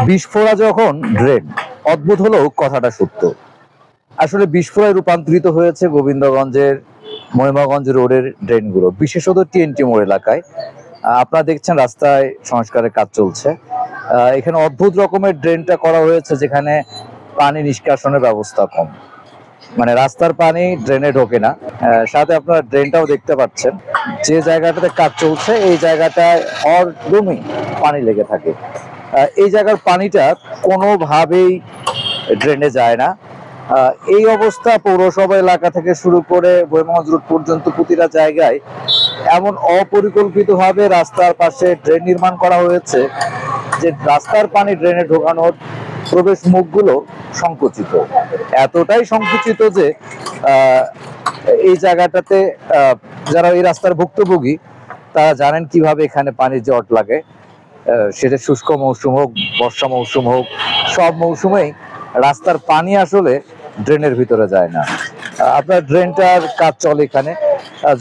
বিস্ফোরা যখন ড্রেন, অদ্ভুত হলেও কথাটা সত্য। আসলে বিস্ফোরায় রূপান্তরিত হয়েছে গোবিন্দগঞ্জের মহিমাগঞ্জ রোডের ড্রেনগুলো, বিশেষত টিএনটি মোড় এলাকায়। আপনারা দেখছেন রাস্তায় সংস্কারের কাজ চলছে। এখানে অদ্ভুত রকমের ড্রেনটা করা হয়েছে, যেখানে পানি নিষ্কাশনের ব্যবস্থা কম, মানে রাস্তার পানি ড্রেনে ঢোকে না। সাথে আপনারা ড্রেনটাও দেখতে পাচ্ছেন, যে জায়গাটাতে কাজ চলছে এই জায়গাটায় হরদমই পানি লেগে থাকে। এই জায়গার পানিটা কোনোভাবেই ড্রেনে যায় না। এই অবস্থা পৌরসভা এলাকা থেকে শুরু করে মহিমাগঞ্জ রোড পর্যন্ত প্রতিটা জায়গায় এমন অপরিকল্পিতভাবে রাস্তার পাশে ড্রেন নির্মাণ করা হয়েছে যে রাস্তার পানি ড্রেনে ঢোকানোর প্রবেশ মুখগুলো সংকুচিত, এতটাই সংকুচিত যে এই জায়গাটাতে যারা এই রাস্তার ভুক্তভোগী তারা জানেন কিভাবে এখানে পানির জট লাগে। সেটা শুষ্ক মৌসুম হোক, বর্ষা মৌসুম হোক, সব মৌসুমেই রাস্তার পানি আসলে ড্রেনের ভিতরে যায় না। আপনার ড্রেনটার কাজ চলে এখানে,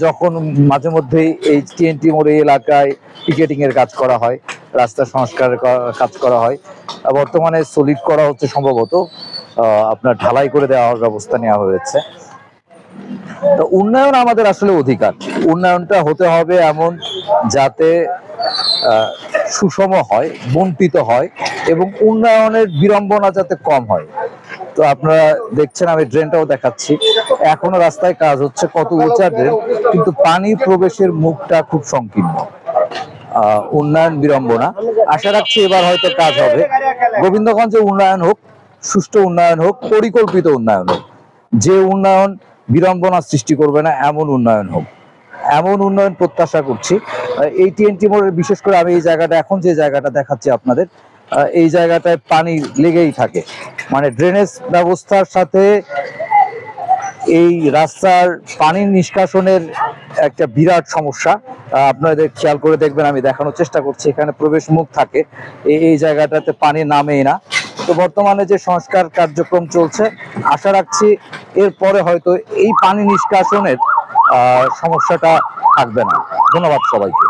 যখন মাঝে মধ্যেই এই টিএনটি মোড় এলাকায় পিকেটিং এর কাজ করা হয়, রাস্তা সংস্কারের কাজ করা হয়, বর্তমানে সলিড করা হচ্ছে, সম্ভবত আপনার ঢালাই করে দেওয়ার ব্যবস্থা নেওয়া হয়েছে। তো উন্নয়ন আমাদের আসলে অধিকার, উন্নয়নটা হতে হবে এমন যাতে সুষম হয়, বন্টিত হয় এবং উন্নয়নের বিড়ম্বনা যাতে কম হয়। তো আপনারা দেখছেন, আমি ড্রেনটাও দেখাচ্ছি, এখনো রাস্তায় কাজ হচ্ছে, কত উঁচা ড্রেন, কিন্তু পানি প্রবেশের মুখটা খুব সংকীর্ণ। উন্নয়ন বিড়ম্বনা, আশা রাখছি এবার হয়তো কাজ হবে। গোবিন্দগঞ্জে উন্নয়ন হোক, সুষ্ঠু উন্নয়ন হোক, পরিকল্পিত উন্নয়ন হোক, যে উন্নয়ন বিড়ম্বনা সৃষ্টি করবে না এমন উন্নয়ন হোক, এমন উন্নয়ন প্রত্যাশা করছি। এই টিএনটি মোড়ের বিশেষ করে আমি এই জায়গাটা, এখন যে জায়গাটা দেখাচ্ছি আপনাদের, এই জায়গাটায় পানি লেগেই থাকে, মানে ড্রেনেজ ব্যবস্থার সাথে এই রাস্তার পানি নিষ্কাশনের একটা বিরাট সমস্যা। আপনাদের খেয়াল করে দেখবেন, আমি দেখানোর চেষ্টা করছি, এখানে প্রবেশ মুখ থাকে, এই জায়গাটাতে পানি নামেই না। তো বর্তমানে যে সংস্কার কার্যক্রম চলছে, আশা রাখছি এরপরে হয়তো এই পানি নিষ্কাশনের সমস্যাটা থাকবে না। ধন্যবাদ সবাইকে।